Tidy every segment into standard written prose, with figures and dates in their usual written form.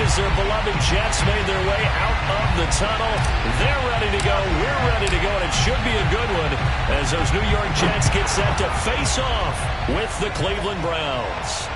as their beloved Jets made their way out of the tunnel. They're ready to go. We're ready to go, and it should be a good one as those New York Jets get set to face off with the Cleveland Browns.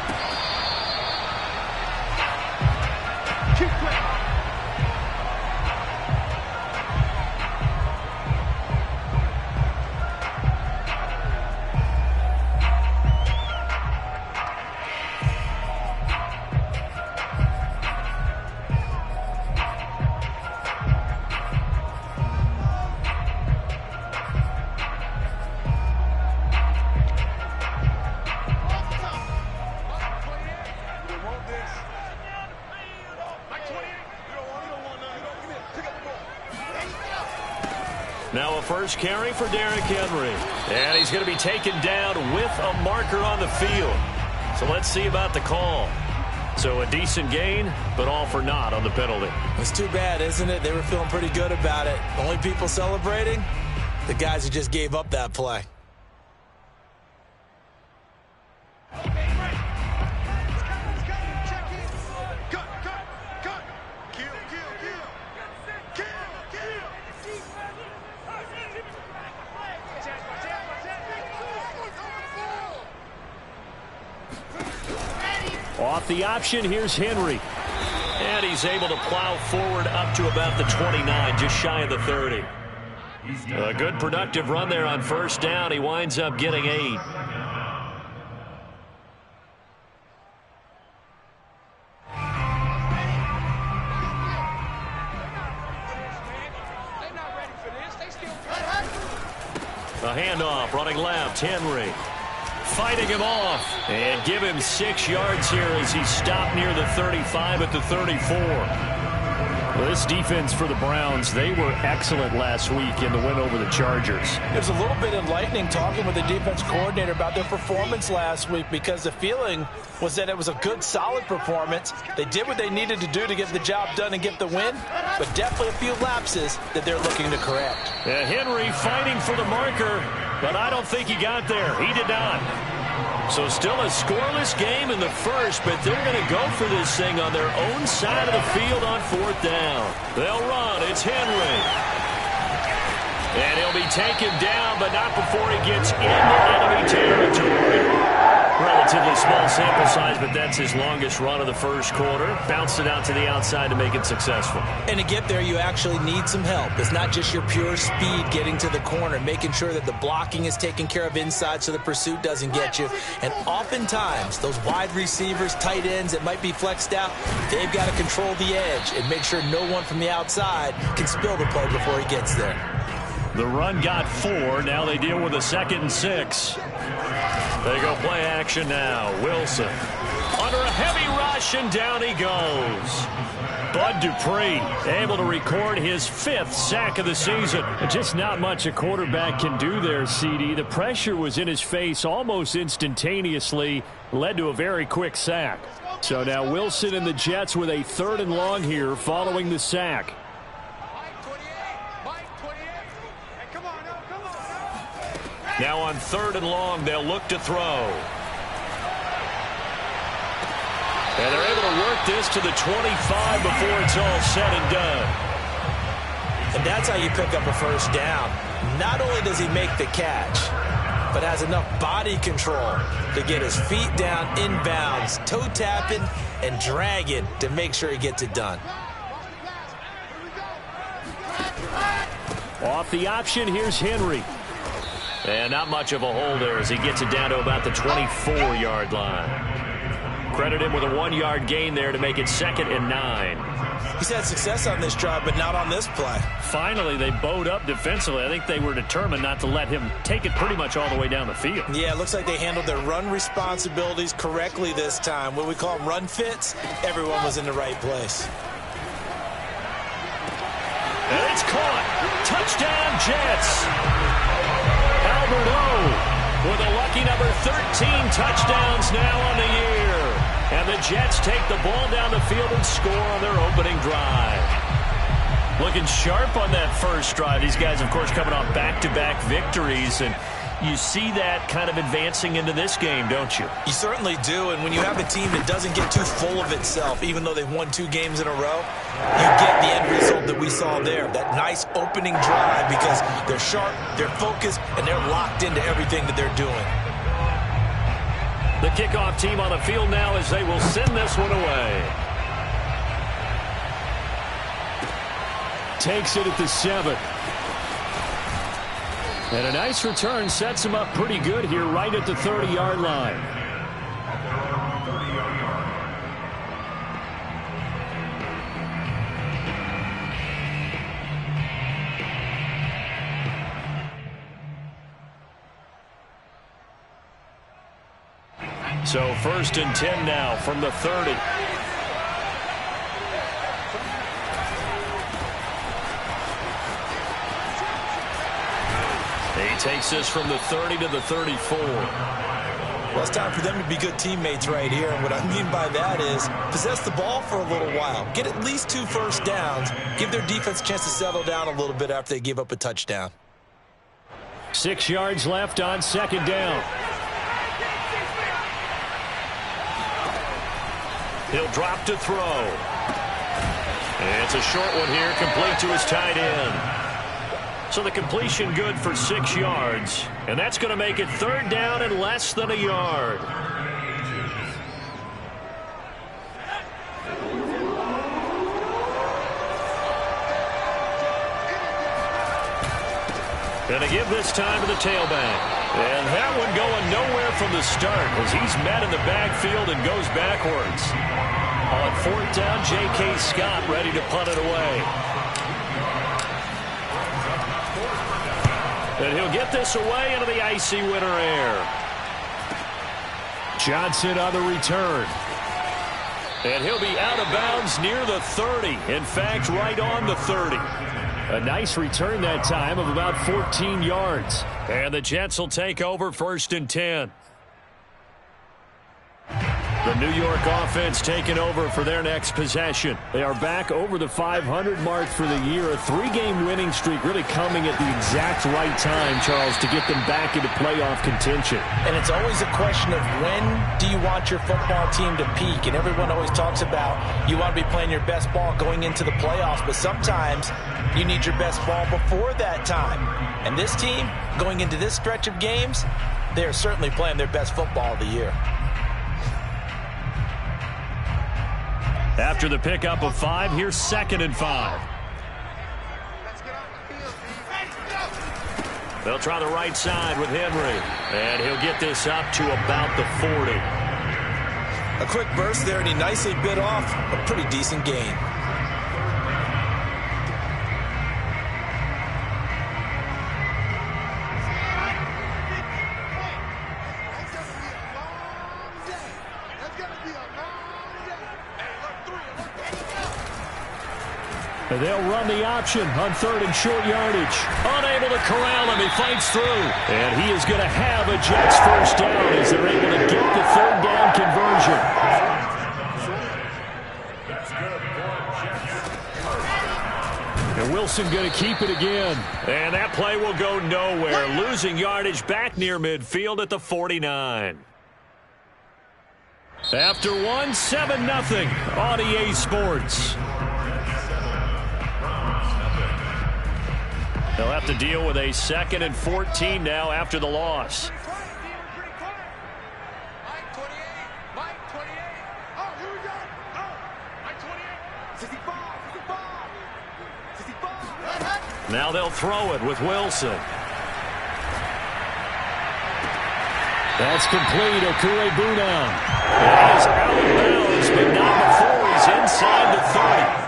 Now a first carry for Derrick Henry. And he's going to be taken down with a marker on the field. So let's see about the call. So a decent gain, but all for naught on the penalty. It's too bad, isn't it? They were feeling pretty good about it. Only people celebrating? The guys who just gave up that play. Off the option, here's Henry. And he's able to plow forward up to about the 29, just shy of the 30. A good productive run there on first down. He winds up getting 8. A handoff, running left, Henry. Fighting him off, and give him 6 yards here as he stopped near the 35 at the 34. Well, this defense for the Browns, they were excellent last week in the win over the Chargers. It was a little bit enlightening talking with the defense coordinator about their performance last week, because the feeling was that it was a good, solid performance. They did what they needed to do to get the job done and get the win, but definitely a few lapses that they're looking to correct. Henry fighting for the marker, but I don't think he got there. He did not. So still a scoreless game in the first, but they're going to go for this thing on their own side of the field on 4th down. They'll run. It's Henry. And he'll be taken down, but not before he gets into enemy territory. Relatively small sample size, but that's his longest run of the first quarter. Bounced it out to the outside to make it successful. And to get there, you actually need some help. It's not just your pure speed getting to the corner, making sure that the blocking is taken care of inside so the pursuit doesn't get you. And oftentimes, those wide receivers, tight ends that might be flexed out, they've got to control the edge and make sure no one from the outside can spill the play before he gets there. The run got 4. Now they deal with a 2nd and 6. They go play action now. Wilson under a heavy rush, and down he goes. Bud Dupree able to record his 5th sack of the season. Just not much a quarterback can do there, CD. The pressure was in his face almost instantaneously, led to a very quick sack. So now Wilson and the Jets with a 3rd and long here following the sack. Now on 3rd and long, they'll look to throw. And they're able to work this to the 25 before it's all said and done. And that's how you pick up a first down. Not only does he make the catch, but has enough body control to get his feet down inbounds, toe tapping and dragging to make sure he gets it done. Off the option, here's Henry. And not much of a hole there as he gets it down to about the 24-yard line. Credit him with a 1-yard gain there to make it 2nd and 9. He's had success on this drive, but not on this play. Finally, they bowed up defensively. I think they were determined not to let him take it pretty much all the way down the field. Yeah, it looks like they handled their run responsibilities correctly this time. What we call them run fits, everyone was in the right place. And it's caught. Touchdown, Jets. Albert O with a lucky number 13 touchdowns now on the year. And the Jets take the ball down the field and score on their opening drive. Looking sharp on that first drive. These guys, of course, coming off back-to-back victories. And You see that kind of advancing into this game, don't you? You certainly do, and when you have a team that doesn't get too full of itself, even though they've won 2 games in a row, you get the end result that we saw there, that nice opening drive, because they're sharp, they're focused, and they're locked into everything that they're doing. The kickoff team on the field now as they will send this one away. Takes it at the 7. And a nice return sets him up pretty good here right at the 30-yard line. So 1st and 10 now from the 30. He takes this from the 30 to the 34. Well, it's time for them to be good teammates right here. And what I mean by that is possess the ball for a little while. Get at least 2 first downs. Give their defense a chance to settle down a little bit after they give up a touchdown. 6 yards left on 2nd down. He'll drop to throw. And it's a short one here, complete to his tight end. So the completion good for 6 yards. And that's going to make it 3rd down and less than a yard. Going to give this time to the tailback. And that one going nowhere from the start as he's met in the backfield and goes backwards. On 4th down, J.K. Scott ready to punt it away. And he'll get this away into the icy winter air. Johnson on the return. And he'll be out of bounds near the 30. In fact, right on the 30. A nice return that time of about 14 yards. And the Jets will take over 1st and 10. The New York offense taking over for their next possession. They are back over the 500 mark for the year. A 3-game winning streak really coming at the exact right time, Charles, to get them back into playoff contention. And it's always a question of when do you want your football team to peak? And everyone always talks about you want to be playing your best ball going into the playoffs, but sometimes you need your best ball before that time. And this team, going into this stretch of games, they are certainly playing their best football of the year. After the pickup of 5, here's 2nd and 5. They'll try the right side with Henry. And he'll get this up to about the 40. A quick burst there, and he nicely bit off a pretty decent gain. They'll run the option on 3rd and short yardage. Unable to corral him. He fights through. And he is going to have a Jets first down as they're able to get the 3rd down conversion. And Wilson going to keep it again. And that play will go nowhere. Losing yardage back near midfield at the 49. After 1, 7-0 on EA Sports. They'll have to deal with a 2nd and 14 now after the loss. Now they'll throw it with Wilson. That's complete. Okurebuna. He is out of bounds, but not before he's inside the 30.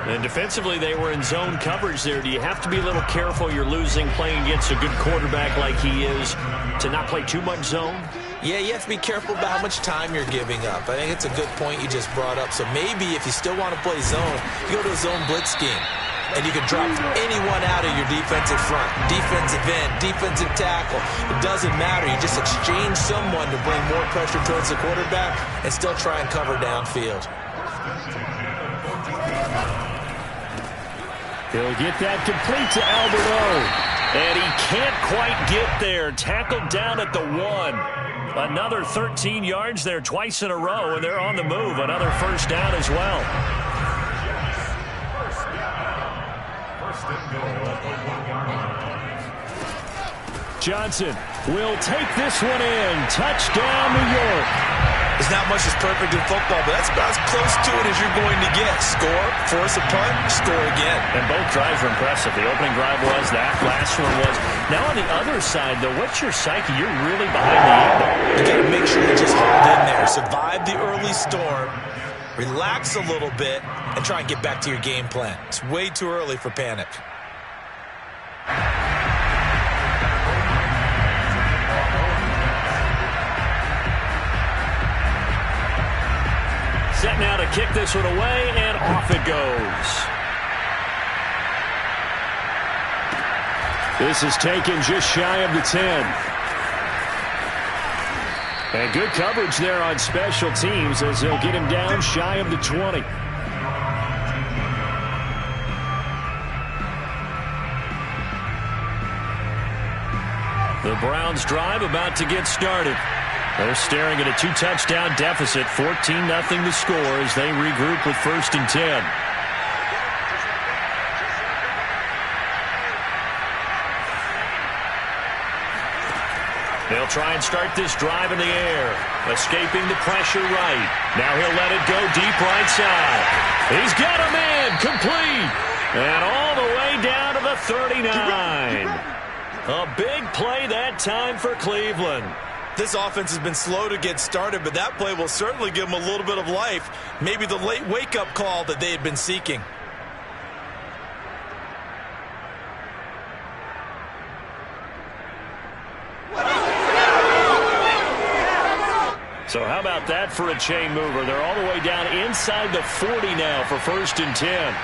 And defensively, they were in zone coverage there. Do you have to be a little careful? You're losing playing against a good quarterback like he is to not play too much zone? Yeah, you have to be careful about how much time you're giving up. I think it's a good point you just brought up. So maybe if you still want to play zone, you go to a zone blitz scheme. And you can drop anyone out of your defensive front. Defensive end, defensive tackle. It doesn't matter. You just exchange someone to bring more pressure towards the quarterback and still try and cover downfield. He'll get that complete to Alberto. And he can't quite get there. Tackled down at the 1. Another 13 yards there twice in a row, and they're on the move. Another first down as well. Johnson will take this one in. Touchdown, New York. There's not much that's perfect in football, but that's about as close to it as you're going to get. Score, force a punt, score again. And both drives were impressive. The opening drive was, that last one was. Now on the other side, though, what's your psyche? You're really behind the eight ball. You got to make sure you just hold in there. Survive the early storm, relax a little bit, and try and get back to your game plan. It's way too early for panic. Set now to kick this one away, and off it goes. This is taken just shy of the 10. And good coverage there on special teams as they'll get him down shy of the 20. The Browns drive about to get started. They're staring at a 2-touchdown deficit, 14-0 to score as they regroup with 1st and 10. They'll try and start this drive in the air, escaping the pressure right. Now he'll let it go deep right side. He's got a man, complete, and all the way down to the 39. A big play that time for Cleveland. This offense has been slow to get started, but that play will certainly give them a little bit of life. Maybe the late wake-up call that they had been seeking. So how about that for a chain mover? They're all the way down inside the 40 now for 1st and 10.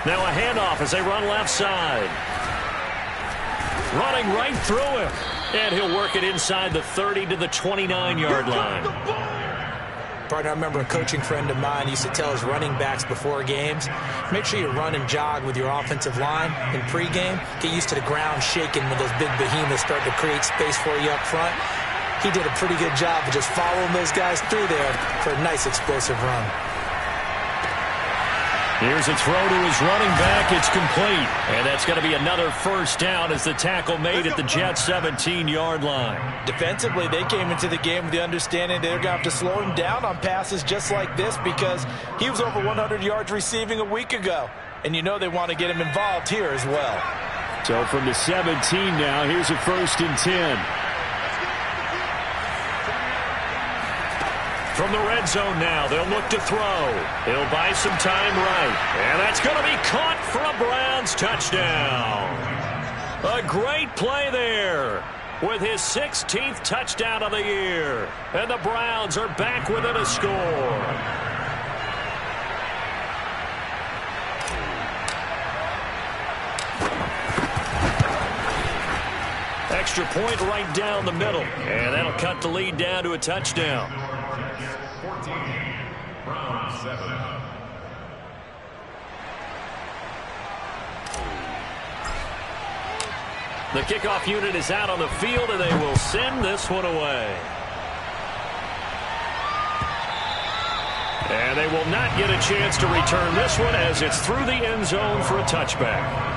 Now a handoff as they run left side. Running right through him. And he'll work it inside the 30 to the 29-yard line. Partner, I remember a coaching friend of mine used to tell his running backs before games, make sure you run and jog with your offensive line in pregame. Get used to the ground shaking when those big behemoths start to create space for you up front. He did a pretty good job of just following those guys through there for a nice explosive run. Here's a throw to his running back. It's complete. And that's going to be another first down as the tackle made at the Jets' 17-yard line. Defensively, they came into the game with the understanding they're going to have to slow him down on passes just like this because he was over 100 yards receiving a week ago. And you know they want to get him involved here as well. So from the 17 now, here's a 1st and 10. From the red zone now, they'll look to throw. He'll buy some time right. And that's going to be caught for a Browns touchdown. A great play there with his 16th touchdown of the year. And the Browns are back within a score. Extra point right down the middle. And that'll cut the lead down to a touchdown. 14, Browns 7. The kickoff unit is out on the field, and they will send this one away. And they will not get a chance to return this one as it's through the end zone for a touchback.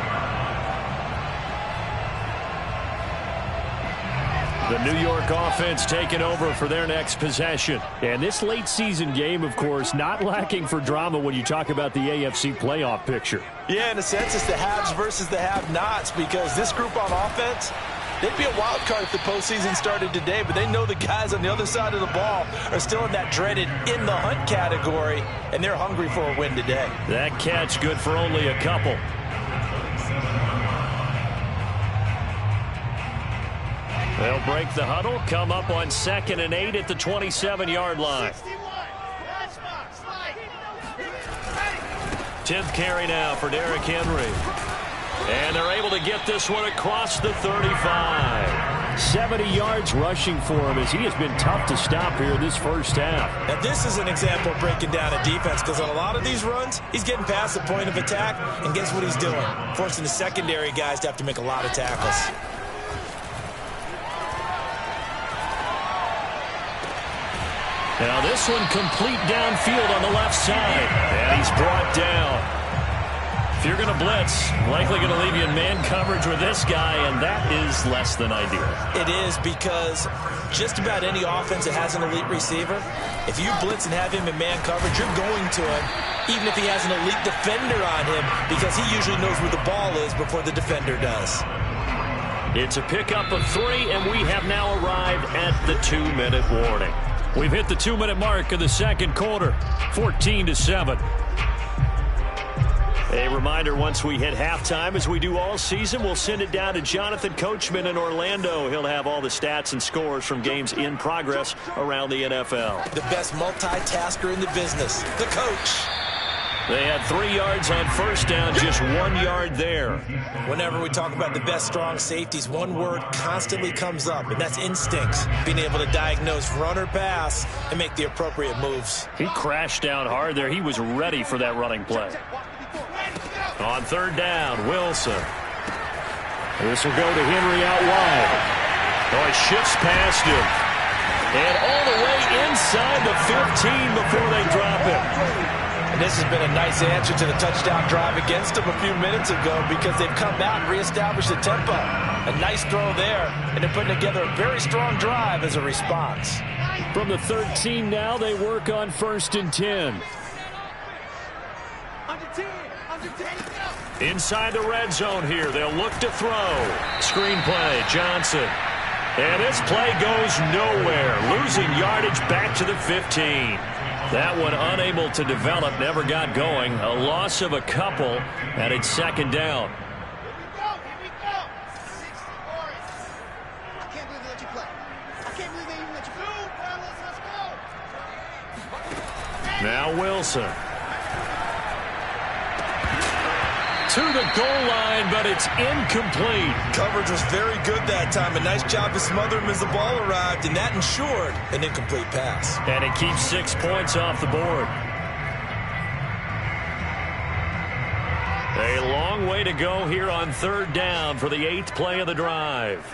The New York offense taking over for their next possession. And this late season game, of course, not lacking for drama when you talk about the AFC playoff picture. Yeah, in a sense, it's the haves versus the have-nots because this group on offense, they'd be a wild card if the postseason started today, but they know the guys on the other side of the ball are still in that dreaded in-the-hunt category, and they're hungry for a win today. That catch good for only a couple. They'll break the huddle, come up on 2nd and 8 at the 27-yard line. 10th carry now for Derrick Henry. And they're able to get this one across the 35. 70 yards rushing for him as he has been tough to stop here this first half. Now this is an example of breaking down a defense, because on a lot of these runs, he's getting past the point of attack, and guess what he's doing? Forcing the secondary guys to have to make a lot of tackles. Now this one complete downfield on the left side, and he's brought down. If you're going to blitz, likely going to leave you in man coverage with this guy, and that is less than ideal. It is, because just about any offense that has an elite receiver, if you blitz and have him in man coverage, you're going to him, even if he has an elite defender on him, because he usually knows where the ball is before the defender does. It's a pickup of 3, and we have now arrived at the 2-minute warning. We've hit the 2-minute mark of the second quarter, 14-7. A reminder, once we hit halftime, as we do all season, we'll send it down to Jonathan Coachman in Orlando. He'll have all the stats and scores from games in progress around the NFL. The best multitasker in the business, the coach. They had 3 yards on first down, just 1 yard there. Whenever we talk about the best strong safeties, one word constantly comes up, and that's instincts. Being able to diagnose run or pass and make the appropriate moves. He crashed down hard there. He was ready for that running play. On third down, Wilson. This will go to Henry out wide. Oh, he shifts past him. And all the way inside the 15 before they drop him. And this has been a nice answer to the touchdown drive against them a few minutes ago, because they've come out and reestablished the tempo. A nice throw there, and they're putting together a very strong drive as a response. From the 13 now, they work on 1st and 10. Inside the red zone here, they'll look to throw. Screen play, Johnson. And this play goes nowhere. Losing yardage back to the 15. That one unable to develop, never got going. A loss of a couple, and it's second down. Now Wilson. To the goal line, but it's incomplete. Coverage was very good that time. A nice job to smother him as the ball arrived, and that ensured an incomplete pass. And it keeps 6 points off the board. A long way to go here on third down for the 8th play of the drive.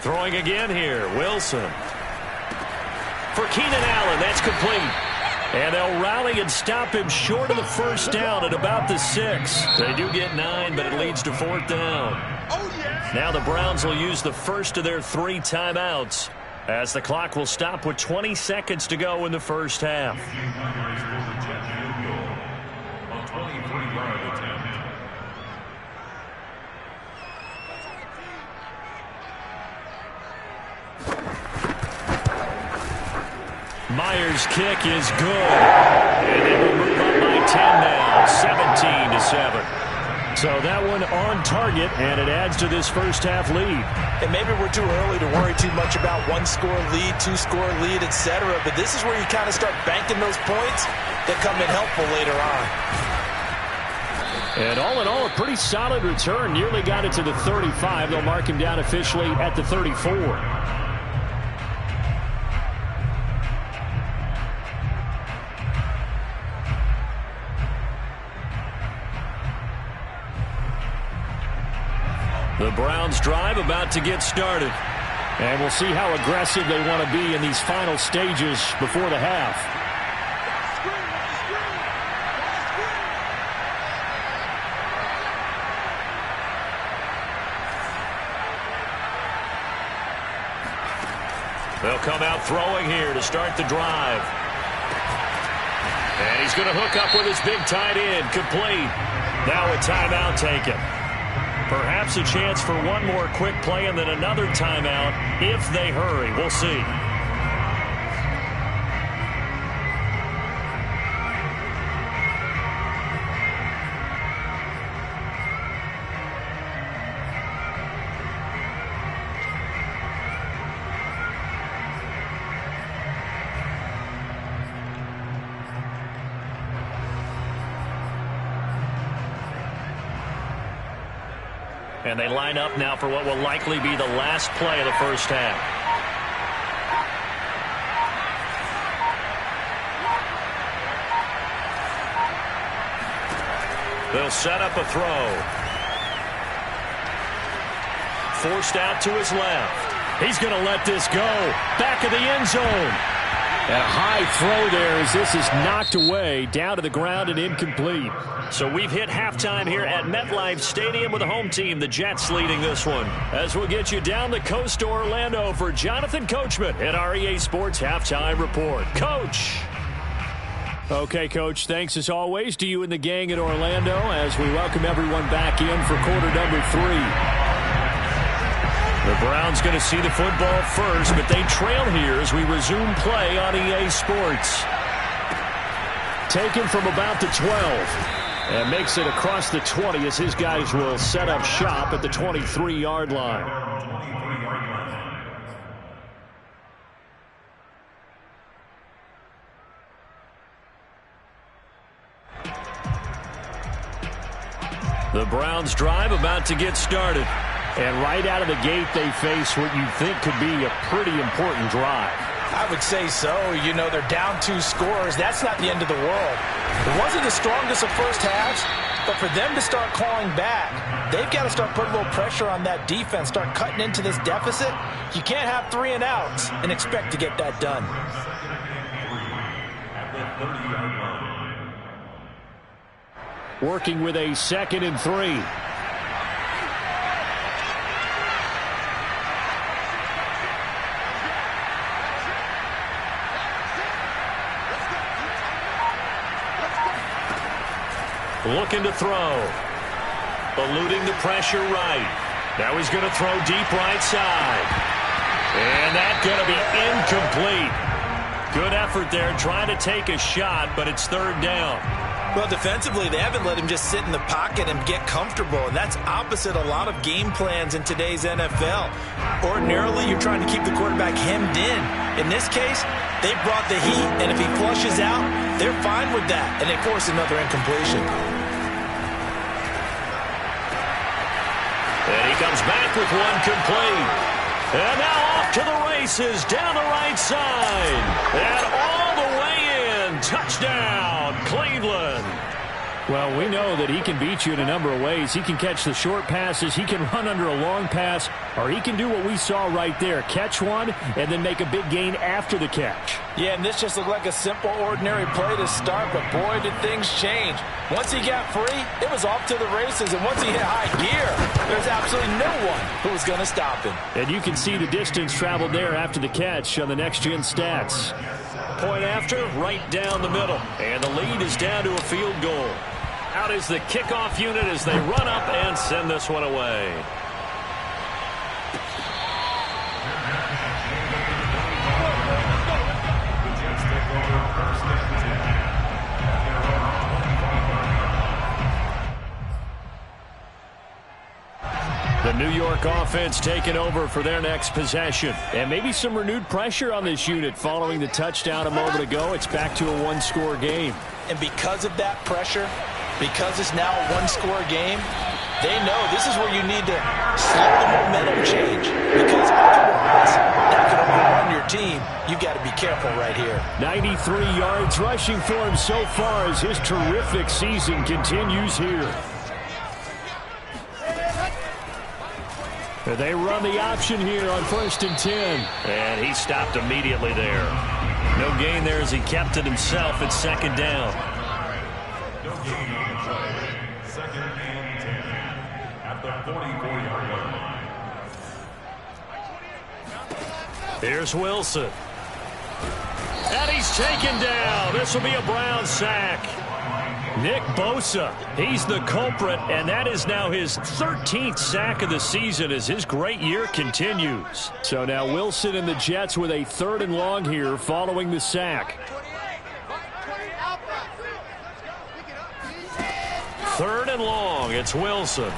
Throwing again here, Wilson. For Keenan Allen, that's complete. And they'll rally and stop him short of the first down at about the 6. They do get 9, but it leads to 4th down. Now the Browns will use the first of their 3 timeouts, as the clock will stop with 20 seconds to go in the first half. Myers' kick is good. And they will move up by 10 now, 17-7. So that one on target, and it adds to this first half lead. And maybe we're too early to worry too much about 1-score lead, 2-score lead, etc. But this is where you kind of start banking those points that come in helpful later on. And all in all, a pretty solid return. Nearly got it to the 35. They'll mark him down officially at the 34. The Browns drive about to get started. And we'll see how aggressive they want to be in these final stages before the half. They'll come out throwing here to start the drive. And he's going to hook up with his big tight end, complete. Now a timeout taken. Perhaps a chance for one more quick play and then another timeout if they hurry. We'll see. And they line up now for what will likely be the last play of the first half. They'll set up a throw. Forced out to his left. He's going to let this go. Back of the end zone. And a high throw there as this is knocked away, down to the ground and incomplete. So we've hit halftime here at MetLife Stadium with the home team, the Jets, leading this one. As we'll get you down the coast to Orlando for Jonathan Coachman at our EA Sports Halftime Report. Coach. Okay, Coach, thanks as always to you and the gang in Orlando as we welcome everyone back in for quarter number 3. The Browns going to see the football first, but they trail here as we resume play on EA Sports. Taken from about the 12 and makes it across the 20 as his guys will set up shop at the 23-yard line. The Browns drive about to get started. And right out of the gate, they face what you think could be a pretty important drive. I would say so. You know, they're down 2 scores. That's not the end of the world. It wasn't the strongest of first halves, but for them to start clawing back, they've got to start putting a little pressure on that defense, start cutting into this deficit. You can't have 3 and outs and expect to get that done. Working with a 2nd and 3. Looking to throw. Eluding the pressure right. Now he's going to throw deep right side. And that's going to be incomplete. Good effort there trying to take a shot, but it's 3rd down. Well, defensively, they haven't let him just sit in the pocket and get comfortable, and that's opposite a lot of game plans in today's NFL. Ordinarily, you're trying to keep the quarterback hemmed in. In this case, they brought the heat, and if he flushes out, they're fine with that, and they force another incompletion. And he comes back with one complete. And now off to the races down the right side. And all the way in. Touchdown, Cleveland. Well, we know that he can beat you in a number of ways. He can catch the short passes, he can run under a long pass, or he can do what we saw right there, catch one and then make a big gain after the catch. Yeah, and this just looked like a simple, ordinary play to start, but boy, did things change. Once he got free, it was off to the races, and once he hit high gear, there's absolutely no one who was going to stop him. And you can see the distance traveled there after the catch on the next-gen stats. Point after, right down the middle, and the lead is down to a field goal. Out is the kickoff unit as they run up and send this one away. The New York offense taking over for their next possession. And maybe some renewed pressure on this unit following the touchdown a moment ago. It's back to a 1-score game. And because of that pressure, because it's now a 1-score game, they know this is where you need to slow the momentum change. Because otherwise, that could overrun your team. You've got to be careful right here. 93 yards rushing for him so far as his terrific season continues here. They run the option here on 1st and 10. And he stopped immediately there. No gain there as he kept it himself at 2nd down. No gain on the play. 2nd and 10 at the 44-yard line. Here's Wilson. And he's taken down. This will be a Brown sack. Nick Bosa, he's the culprit, and that is now his 13th sack of the season as his great year continues. So now Wilson and the Jets with a 3rd and long here following the sack. 3rd and long, it's Wilson.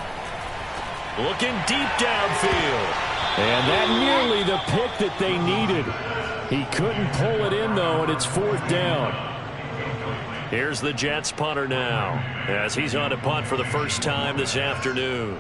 Looking deep downfield. And that nearly the pick that they needed. He couldn't pull it in, though, and it's 4th down. Here's the Jets punter now as he's on to punt for the first time this afternoon.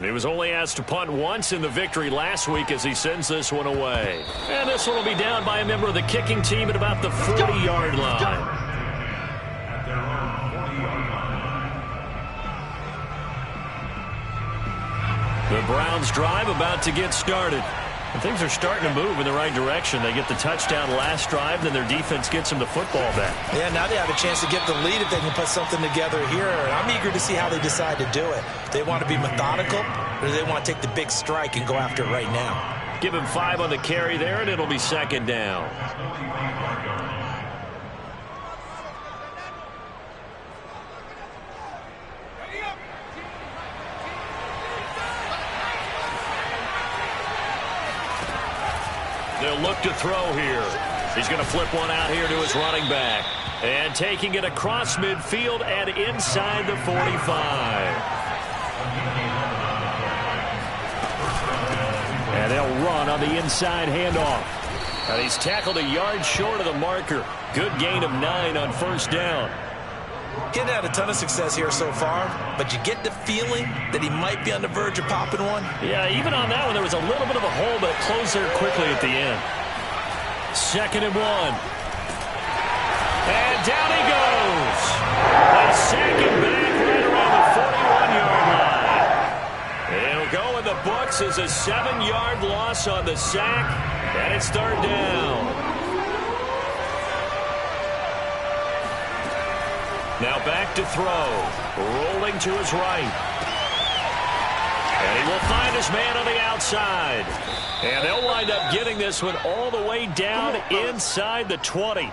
He was only asked to punt once in the victory last week as he sends this one away. And this one will be down by a member of the kicking team at about the 40-yard line. At their own 40-yard line. The Browns drive about to get started. And things are starting to move in the right direction. They get the touchdown last drive, then their defense gets them the football back. Yeah, now they have a chance to get the lead if they can put something together here. And I'm eager to see how they decide to do it. Do they want to be methodical, or do they want to take the big strike and go after it right now? Give him 5 on the carry there, and it'll be second down. They'll look to throw here. He's going to flip one out here to his running back. And taking it across midfield and inside the 45. And they'll run on the inside handoff. And he's tackled a yard short of the marker. Good gain of 9 on first down. Getting had a ton of success here so far, but you get the feeling that he might be on the verge of popping one. Yeah, even on that one, there was a little bit of a hole, but it closed there quickly at the end. 2nd and 1. And down he goes. They sack him back right around the 41-yard line. It'll go in the books as a 7-yard loss on the sack, and it's 3rd down. Now back to throw. Rolling to his right. And he will find his man on the outside. And they'll wind up getting this one all the way down inside the 20.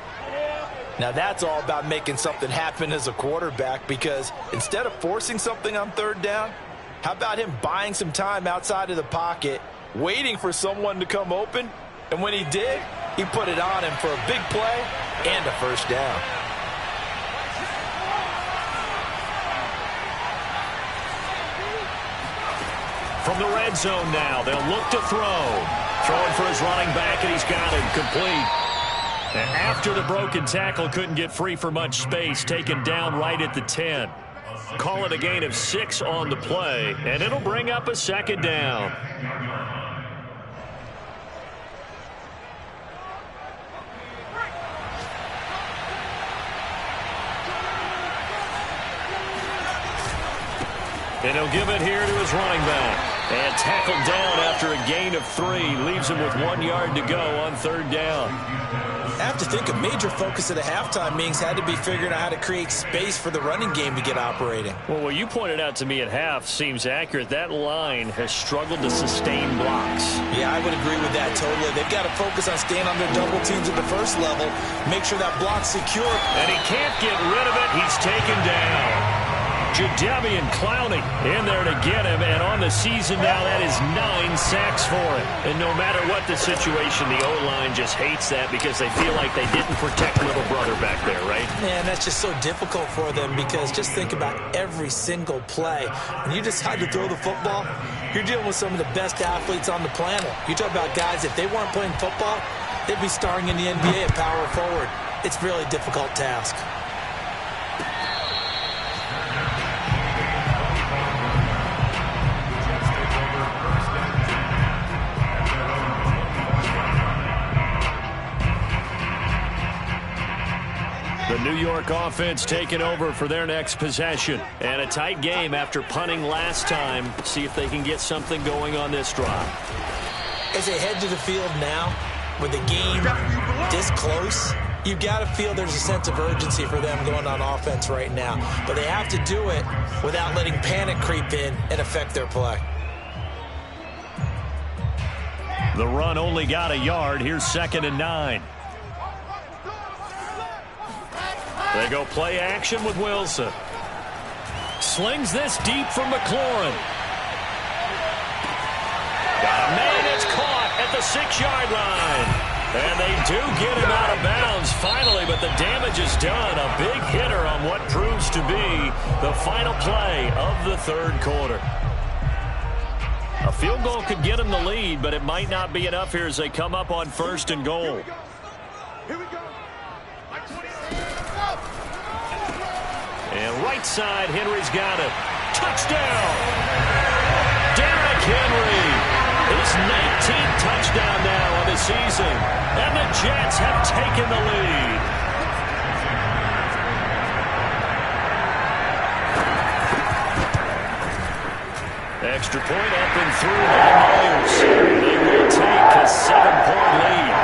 Now that's all about making something happen as a quarterback, because instead of forcing something on 3rd down, how about him buying some time outside of the pocket, waiting for someone to come open, and when he did, he put it on him for a big play and a 1st down. From the red zone now, they'll look to throw. Throwing for his running back, and he's got it complete. And after the broken tackle, couldn't get free for much space, taken down right at the 10. Call it a gain of 6 on the play, and it'll bring up a 2nd down. And he'll give it here to his running back. And tackled down after a gain of 3. Leaves him with 1 yard to go on 3rd down. I have to think a major focus of the halftime meetings had to be figuring out how to create space for the running game to get operating. Well, what you pointed out to me at half seems accurate. That line has struggled to sustain blocks. Yeah, I would agree with that totally. They've got to focus on staying on their double teams at the first level, make sure that block's secure. And he can't get rid of it. He's taken down. Jadeveon Clowney in there to get him, and on the season now, that is 9 sacks for him. And no matter what the situation, the O-line just hates that because they feel like they didn't protect little brother back there, right? Man, that's just so difficult for them, because just think about every single play. When you decide to throw the football, you're dealing with some of the best athletes on the planet. You talk about guys, if they weren't playing football, they'd be starring in the NBA at power forward. It's a really difficult task. The New York offense taking over for their next possession. And a tight game after punting last time. See if they can get something going on this drive. As they head to the field now, with the game this close, you've got to feel there's a sense of urgency for them going on offense right now. But they have to do it without letting panic creep in and affect their play. The run only got a yard. Here's 2nd and 9. They go play action with Wilson. Slings this deep from McLaurin. Got a man that's caught at the 6-yard line. And they do get him out of bounds finally, but the damage is done. A big hitter on what proves to be the final play of the 3rd quarter. A field goal could get them the lead, but it might not be enough here as they come up on 1st and goal. Here we go. And right side, Henry's got it. Touchdown! Derrick Henry, his 19th touchdown now of the season. And the Jets have taken the lead. Extra point up and through by Myers. They will take a 7-point lead.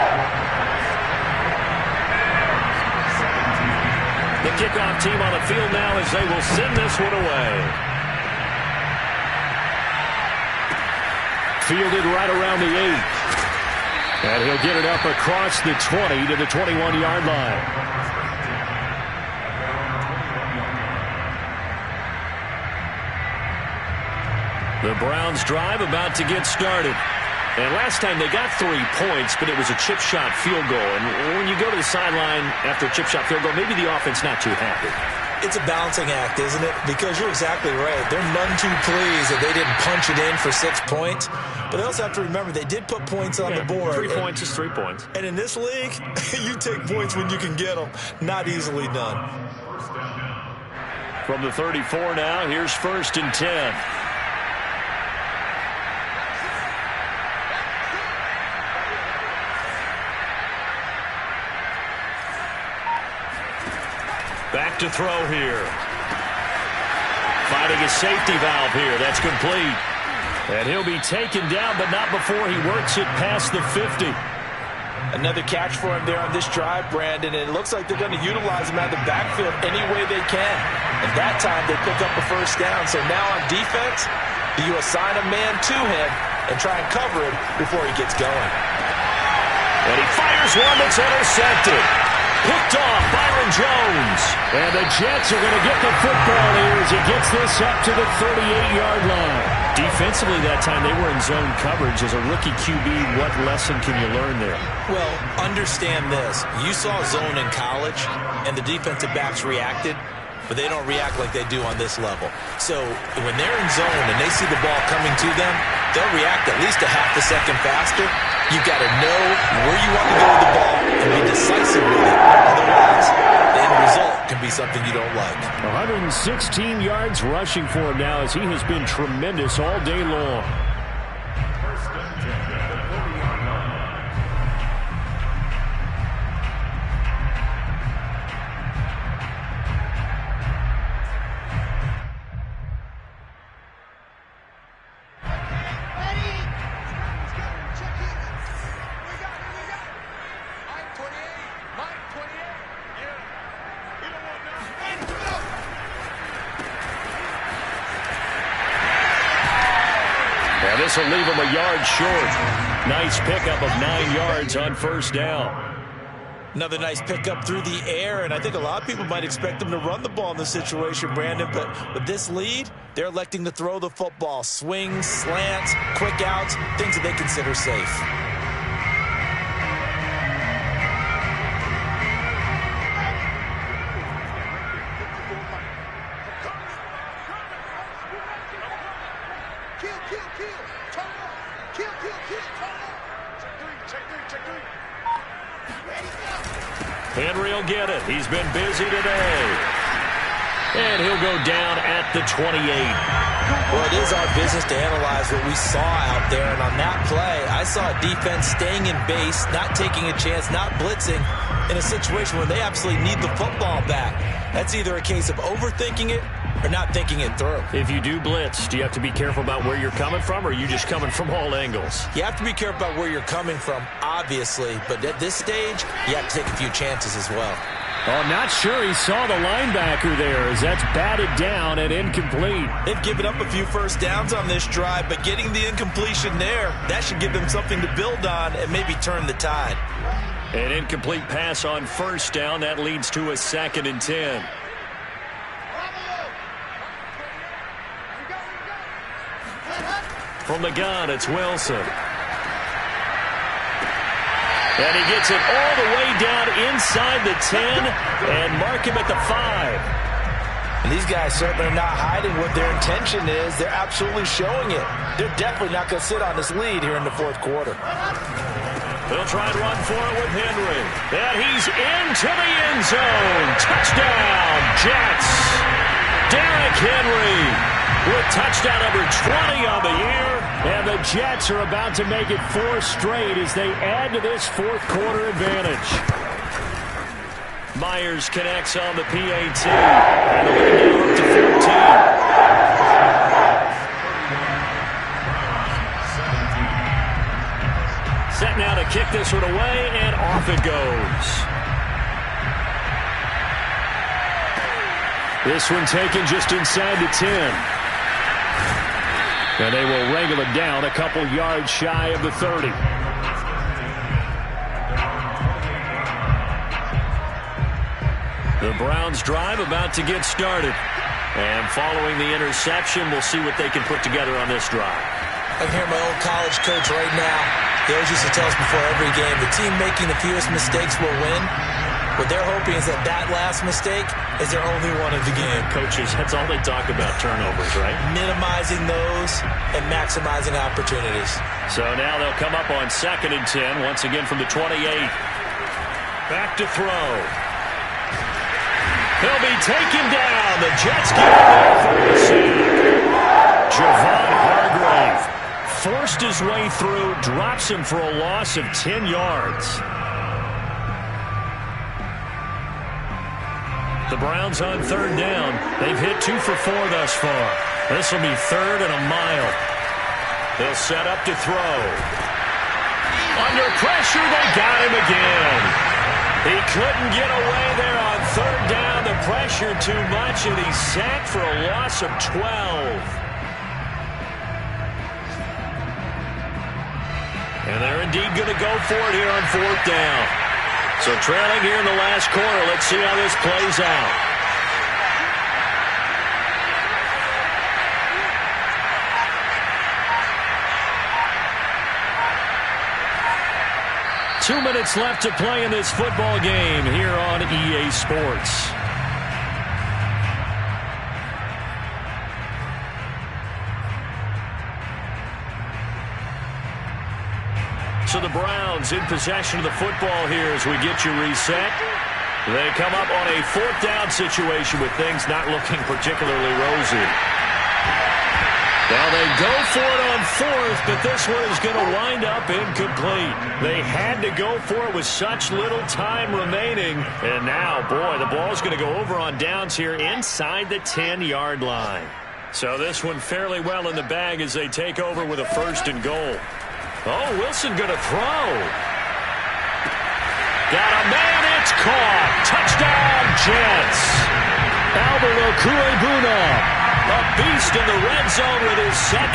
The kickoff team on the field now as they will send this one away. Fielded right around the 8. And he'll get it up across the 20 to the 21-yard line. The Browns drive about to get started. And last time they got 3 points, but it was a chip shot field goal. And when you go to the sideline after a chip shot field goal, maybe the offense not too happy. It's a balancing act, isn't it? Because you're exactly right. They're none too pleased that they didn't punch it in for 6 points. But they also have to remember they did put points on the board. 3 points is 3 points. And in this league, you take points when you can get them. Not easily done. From the 34 now, here's 1st and 10. Back to throw here. Finding a safety valve here. That's complete. And he'll be taken down, but not before he works it past the 50. Another catch for him there on this drive, Brandon. And it looks like they're going to utilize him out of the backfield any way they can. And that time they pick up a 1st down. So now on defense, you assign a man to him and try and cover him before he gets going. And he fires one that's intercepted. Picked off Byron Jones. And the Jets are going to get the football here as he gets this up to the 38-yard line. Defensively that time they were in zone coverage. As a rookie QB, what lesson can you learn there? Well, understand this. You saw zone in college, and the defensive backs reacted, but they don't react like they do on this level. So when they're in zone and they see the ball coming to them, they'll react at least a half a second faster. You've got to know where you want to go with the ball and be decisive with it. Otherwise, the end result can be something you don't like. 116 yards rushing for him now as he has been tremendous all day long. This will leave him a yard short. Nice pickup of 9 yards on 1st down. Another nice pickup through the air, and I think a lot of people might expect them to run the ball in this situation, Brandon, but with this lead, they're electing to throw the football. Swings, slants, quick outs, things that they consider safe. Henry will get it. He's been busy today. And he'll go down at the 28. Well, it is our business to analyze what we saw out there. And on that play, I saw a defense staying in base, not taking a chance, not blitzing in a situation where they absolutely need the football back. That's either a case of overthinking it or not thinking it through. If you do blitz, do you have to be careful about where you're coming from, or are you just coming from all angles? You have to be careful about where you're coming from, obviously, but at this stage, you have to take a few chances as well. Oh, not sure he saw the linebacker there as that's batted down and incomplete. They've given up a few 1st downs on this drive, but getting the incompletion there, that should give them something to build on and maybe turn the tide. An incomplete pass on 1st down. That leads to a 2nd and 10. From the gun, it's Wilson. And he gets it all the way down inside the 10 and mark him at the 5. And these guys certainly are not hiding what their intention is. They're absolutely showing it. They're definitely not going to sit on this lead here in the 4th quarter. They'll try and run for it with Henry. And he's into the end zone. Touchdown, Jets. Derrick Henry. with touchdown number 20 on the year. And the Jets are about to make it 4 straight as they add to this fourth quarter advantage. Myers connects on the PAT. And they'll up to 14. Set now to kick this one away, and off it goes. This one taken just inside the 10. And they will wrangle it down a couple yards shy of the 30. The Browns drive about to get started. And following the interception, we'll see what they can put together on this drive. I can hear my old college coach right now. He always used to tell us before every game, the team making the fewest mistakes will win. What they're hoping is that that last mistake is their only one of the game. Coaches, that's all they talk about, turnovers, right? Minimizing those and maximizing opportunities. So now they'll come up on 2nd and 10, once again from the 28. Back to throw. He'll be taken down. The Jets get him there for the sack. Javon Hargrave forced his way through, drops him for a loss of 10 yards. The Browns on 3rd down. They've hit 2 for 4 thus far. This will be 3rd and a mile. They'll set up to throw. Under pressure, they got him again. He couldn't get away there on 3rd down. The pressure too much, and he's sacked for a loss of 12. And they're indeed going to go for it here on 4th down. So trailing here in the last quarter, let's see how this plays out. Two minutes left to play in this football game here on EA Sports. So the Browns in possession of the football here as we get you reset. They come up on a 4th down situation with things not looking particularly rosy. Now they go for it on 4th, but this one is going to wind up incomplete. They had to go for it with such little time remaining. And now, boy, the ball's going to go over on downs here inside the 10-yard line. So this one fairly well in the bag as they take over with a 1st and goal. Oh, Wilson going to throw. Got a man, it's caught. Touchdown, Jets. Albert Okwuegbunam, a beast in the red zone with his second.